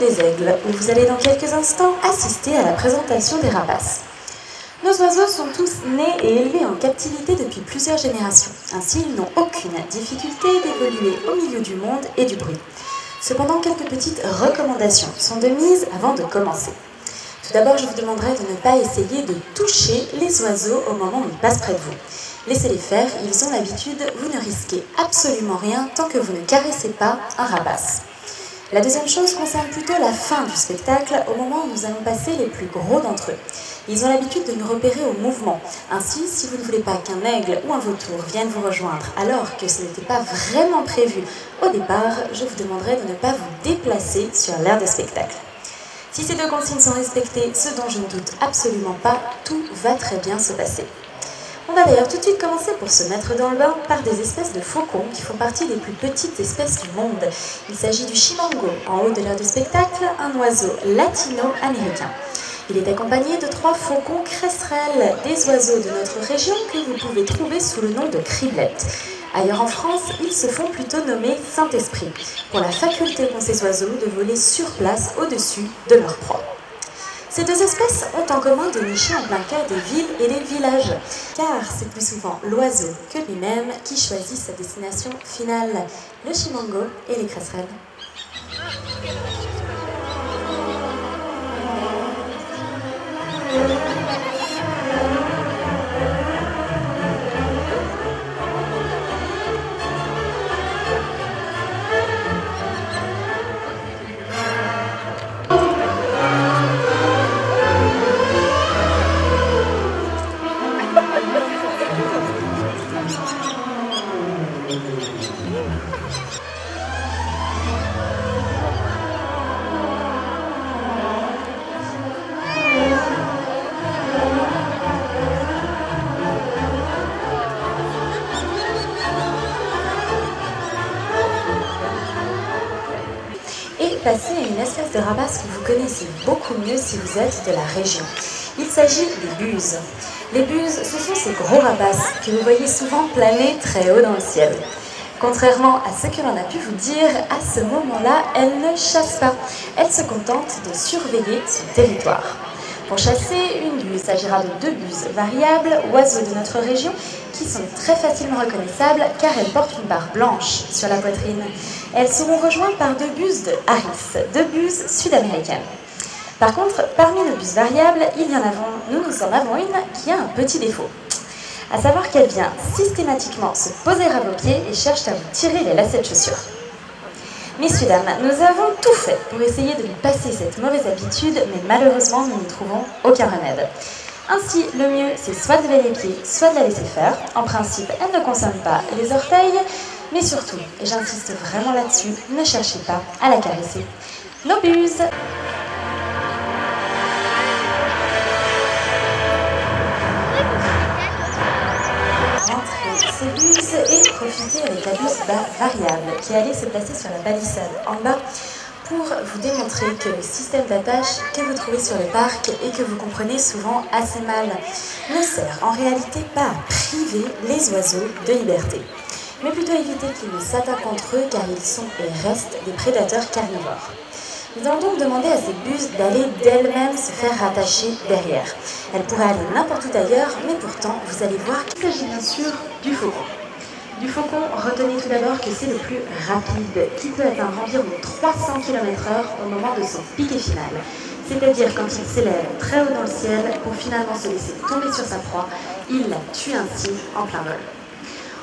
des Aigles, où vous allez dans quelques instants assister à la présentation des rapaces. Nos oiseaux sont tous nés et élevés en captivité depuis plusieurs générations. Ainsi, ils n'ont aucune difficulté d'évoluer au milieu du monde et du bruit. Cependant, quelques petites recommandations sont de mise avant de commencer. Tout d'abord, je vous demanderai de ne pas essayer de toucher les oiseaux au moment où ils passent près de vous. Laissez-les faire, ils ont l'habitude, vous ne risquez absolument rien tant que vous ne caressez pas un rapace. La deuxième chose concerne plutôt la fin du spectacle, au moment où nous allons passer les plus gros d'entre eux. Ils ont l'habitude de nous repérer au mouvement. Ainsi, si vous ne voulez pas qu'un aigle ou un vautour vienne vous rejoindre alors que ce n'était pas vraiment prévu au départ, je vous demanderai de ne pas vous déplacer sur l'aire de spectacle. Si ces deux consignes sont respectées, ce dont je ne doute absolument pas, tout va très bien se passer. On va d'ailleurs tout de suite commencer pour se mettre dans le bain par des espèces de faucons qui font partie des plus petites espèces du monde. Il s'agit du chimango, en haut de l'aire de spectacle, un oiseau latino-américain. Il est accompagné de 3 faucons cresserelles, des oiseaux de notre région que vous pouvez trouver sous le nom de criblettes. Ailleurs en France, ils se font plutôt nommer Saint-Esprit, pour la faculté qu'ont ces oiseaux de voler sur place au-dessus de leur proie. Ces deux espèces ont en commun de nicher en plein cœur des villes et des villages, car c'est plus souvent l'oiseau que lui-même qui choisit sa destination finale, le chimango et les cresserelles. Passer à une espèce de rapace que vous connaissez beaucoup mieux si vous êtes de la région. Il s'agit des buses. Les buses, ce sont ces gros rapaces que vous voyez souvent planer très haut dans le ciel. Contrairement à ce que l'on a pu vous dire, à ce moment-là, elles ne chassent pas. Elles se contentent de surveiller son territoire. Pour chasser une buse, il s'agira de 2 buses variables, oiseaux de notre région, qui sont très facilement reconnaissables car elles portent une barre blanche sur la poitrine. Elles seront rejointes par 2 buses de Harris, 2 buses sud-américaines. Par contre, parmi nos buses variables, nous en avons une qui a un petit défaut. À savoir qu'elle vient systématiquement se poser à vos pieds et cherche à vous tirer les lacets de chaussures. Messieurs, dames, nous avons tout fait pour essayer de nous passer cette mauvaise habitude, mais malheureusement, nous n'y trouvons aucun remède. Ainsi, le mieux, c'est soit de lever les pieds, soit de la laisser faire. En principe, elle ne concerne pas les orteils, mais surtout, et j'insiste vraiment là-dessus, ne cherchez pas à la caresser. Nos buses! Rentrez ces buses et profitez avec la buse variable qui allait se placer sur la palissade en bas pour vous démontrer que le système d'attache que vous trouvez sur les parcs et que vous comprenez souvent assez mal ne sert en réalité pas à priver les oiseaux de liberté, mais plutôt à éviter qu'ils ne s'attaquent entre eux car ils sont et restent des prédateurs carnivores. Nous allons donc demander à ces buses d'aller d'elles-mêmes se faire rattacher derrière. Elles pourraient aller n'importe où ailleurs, mais pourtant, vous allez voir qu'il s'agit bien sûr du faucon. Du faucon, retenez tout d'abord que c'est le plus rapide, qui peut atteindre environ 300 km/h au moment de son piqué final. C'est-à-dire quand il s'élève très haut dans le ciel pour finalement se laisser tomber sur sa proie, il la tue ainsi en plein vol.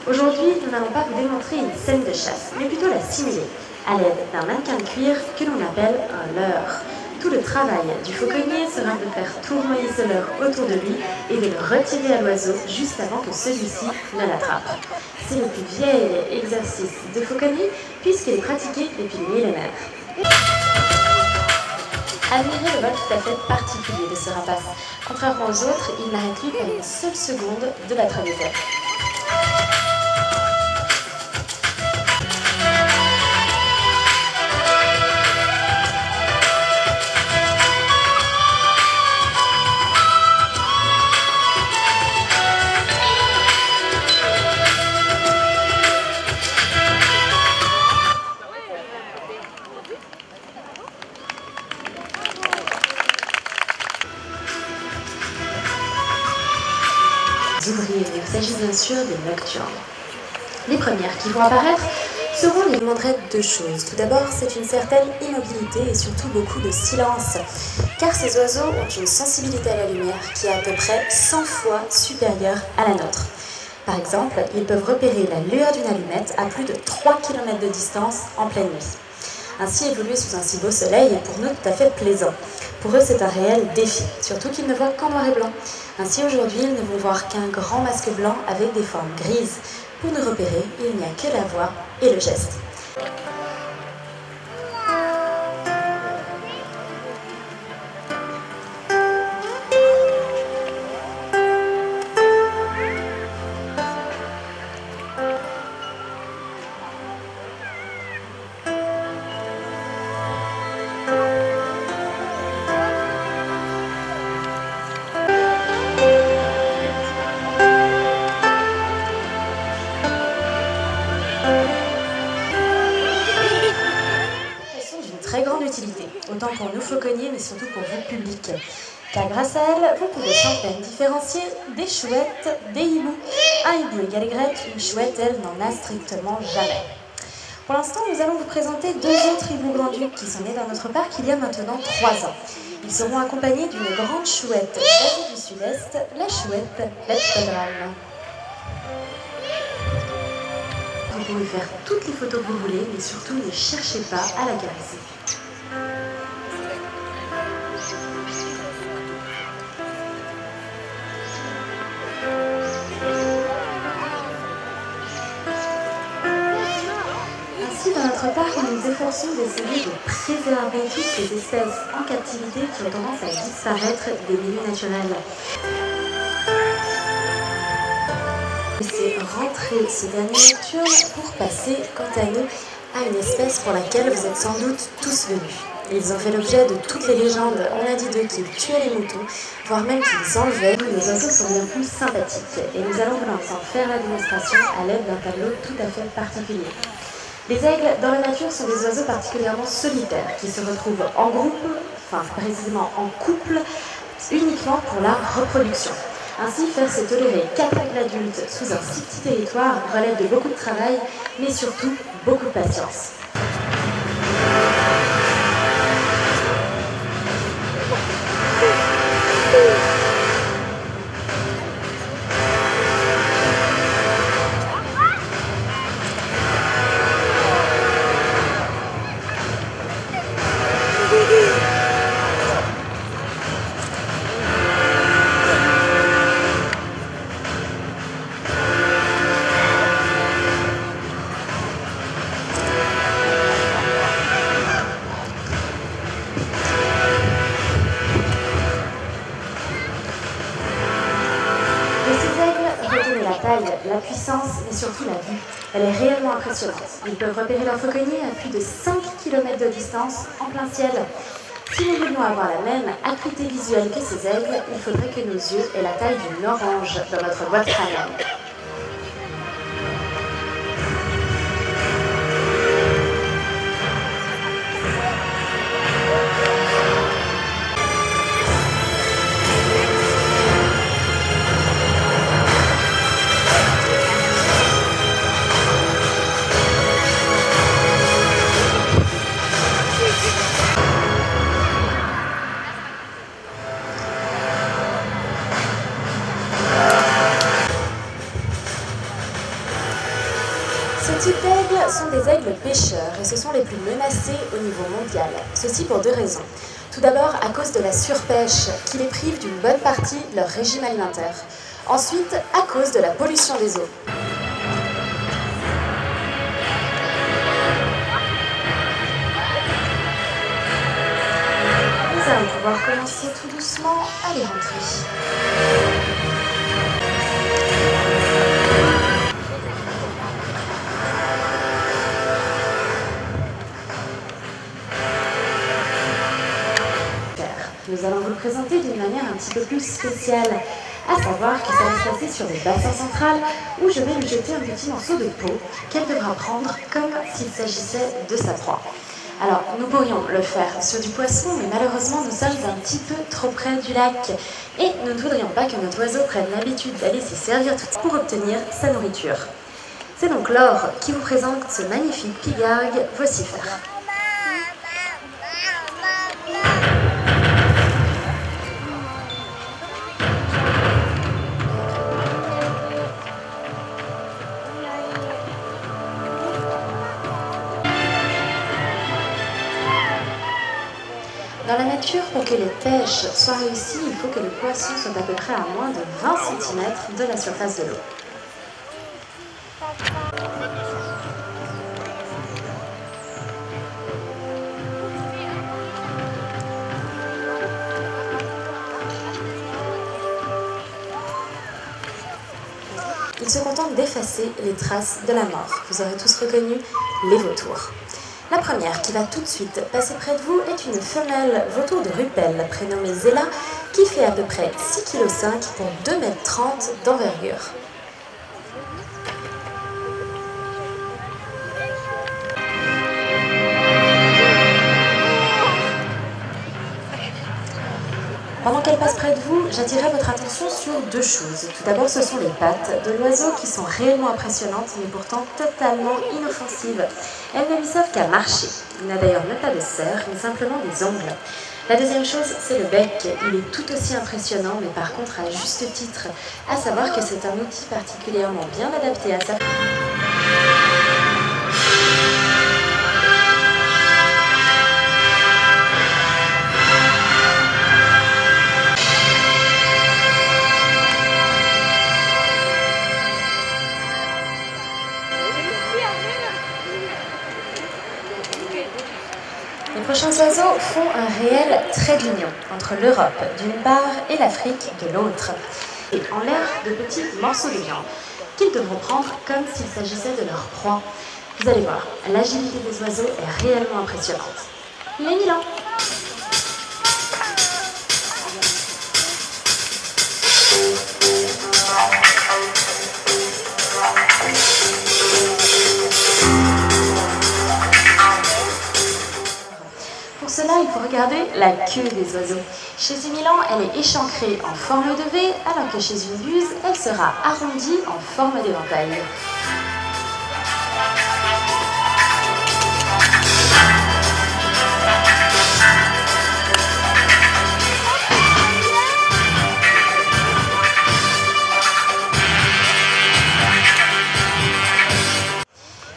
Aujourd'hui, nous n'allons pas vous démontrer une scène de chasse, mais plutôt la simuler, à l'aide d'un mannequin de cuir que l'on appelle un leurre. Tout le travail du fauconnier sera de faire tournoyer ce leurre autour de lui et de le retirer à l'oiseau juste avant que celui-ci ne l'attrape. C'est le plus vieil exercice de fauconnier puisqu'il est pratiqué depuis des millénaires. Admirez le vol tout à fait particulier de ce rapace. Contrairement aux autres, il n'arrête lui pas une seule seconde de battre les ailes. ouvriers, mais il s'agit bien sûr des nocturnes. Les premières qui vont apparaître seront les demanderait deux choses. Tout d'abord, c'est une certaine immobilité et surtout beaucoup de silence, car ces oiseaux ont une sensibilité à la lumière qui est à peu près 100 fois supérieure à la nôtre. Par exemple, ils peuvent repérer la lueur d'une allumette à plus de 3 km de distance en pleine nuit. Ainsi, évoluer sous un si beau soleil est pour nous tout à fait plaisant. Pour eux, c'est un réel défi, surtout qu'ils ne voient qu'en noir et blanc. Ainsi, aujourd'hui, ils ne vont voir qu'un grand masque blanc avec des formes grises. Pour nous repérer, il n'y a que la voix et le geste. Très grande utilité, autant pour nous fauconniers mais surtout pour vous public. Car grâce à elle, vous pouvez sans peine différencier des chouettes, des hiboux. Un hibou égale Y, une chouette, elle, n'en a strictement jamais. Pour l'instant, nous allons vous présenter deux autres hiboux grand-ducs qui sont nés dans notre parc il y a maintenant 3 ans. Ils seront accompagnés d'une grande chouette d'Asie du Sud-Est, la chouette Let's. Vous pouvez faire toutes les photos que vous voulez, mais surtout ne cherchez pas à la caresser. Ainsi, dans notre parc, nous nous efforçons d'essayer de préserver toutes les espèces en captivité qui ont tendance à disparaître des milieux naturels. C'est rentrer ces derniers nocturnes pour passer, quant à nous, à une espèce pour laquelle vous êtes sans doute tous venus. Ils ont fait l'objet de toutes les légendes. On a dit d'eux qu'ils tuaient les moutons, voire même qu'ils enlevaient. Les oiseaux sont bien plus sympathiques et nous allons vous en faire la démonstration à l'aide d'un tableau tout à fait particulier. Les aigles, dans la nature, sont des oiseaux particulièrement solitaires qui se retrouvent en groupe, enfin précisément en couple, uniquement pour la reproduction. Ainsi, faire se tolérer 4 aigles adultes sous un si petit territoire relève de beaucoup de travail, mais surtout beaucoup de patience. La puissance, mais surtout la vue. Elle est réellement impressionnante. Ils peuvent repérer leur fauconnier à plus de 5 km de distance en plein ciel. Si nous voulions avoir la même acuité visuelle que ces aigles, il faudrait que nos yeux aient la taille d'une orange dans notre boîte crânienne. Ce type d'aigles sont des aigles pêcheurs et ce sont les plus menacés au niveau mondial. Ceci pour 2 raisons. Tout d'abord à cause de la surpêche qui les prive d'une bonne partie de leur régime alimentaire. Ensuite à cause de la pollution des eaux. Nous allons pouvoir commencer tout doucement à les rentrer. Nous allons vous le présenter d'une manière un petit peu plus spéciale, à savoir que ça va se passer sur le bassin central où je vais lui jeter un petit morceau de peau qu'elle devra prendre comme s'il s'agissait de sa proie. Alors, nous pourrions le faire sur du poisson, mais malheureusement, nous sommes un petit peu trop près du lac. Et nous ne voudrions pas que notre oiseau prenne l'habitude d'aller s'y servir tout pour obtenir sa nourriture. C'est donc Laure qui vous présente ce magnifique pigargue vocifère. Dans la nature, pour que les pêches soient réussies, il faut que le poisson soit à peu près à moins de 20 cm de la surface de l'eau. Il se contente d'effacer les traces de la mort. Vous aurez tous reconnu les vautours. La première qui va tout de suite passer près de vous est une femelle vautour de Rupel, prénommée Zella, qui fait à peu près 6,5 kg pour 2,30 m d'envergure. Pendant qu'elle passe près de vous, j'attirerai votre attention sur deux choses. Tout d'abord, ce sont les pattes de l'oiseau qui sont réellement impressionnantes, mais pourtant totalement inoffensives. Elles ne lui servent qu'à marcher. Il n'a d'ailleurs même pas de serre, mais simplement des ongles. La deuxième chose, c'est le bec. Il est tout aussi impressionnant, mais par contre à juste titre. À savoir que c'est un outil particulièrement bien adapté à sa... Les prochains oiseaux font un réel trait d'union entre l'Europe d'une part et l'Afrique de l'autre, et en l'air de petits morceaux de viande qu'ils devront prendre comme s'il s'agissait de leur proie. Vous allez voir, l'agilité des oiseaux est réellement impressionnante. Les Milans. Pour cela, il faut regarder la queue des oiseaux. Chez ces milans, elle est échancrée en forme de V, alors que chez une buse, elle sera arrondie en forme d'éventail.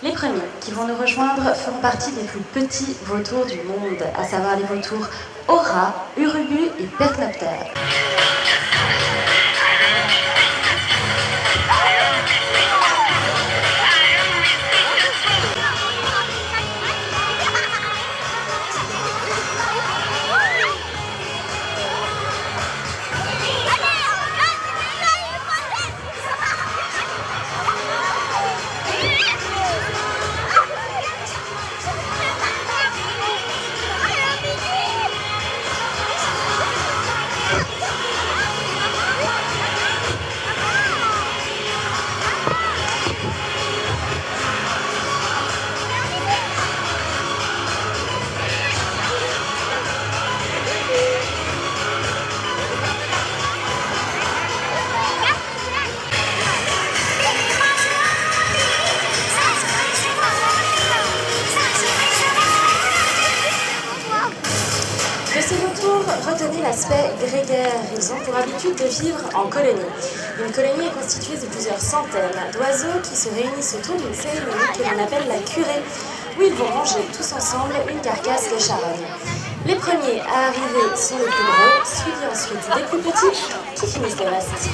Les premiers qui vont nous rejoindre feront partie des plus petits vautours du monde, à savoir les vautours Ora, Urubu et Percnoptère. Retenez l'aspect grégaire. Ils ont pour habitude de vivre en colonie. Une colonie est constituée de plusieurs centaines d'oiseaux qui se réunissent autour d'une cérémonie que l'on appelle la curée, où ils vont manger tous ensemble une carcasse de charogne. Les premiers à arriver sont les plus gros, suivis ensuite des plus petits qui finissent les restes.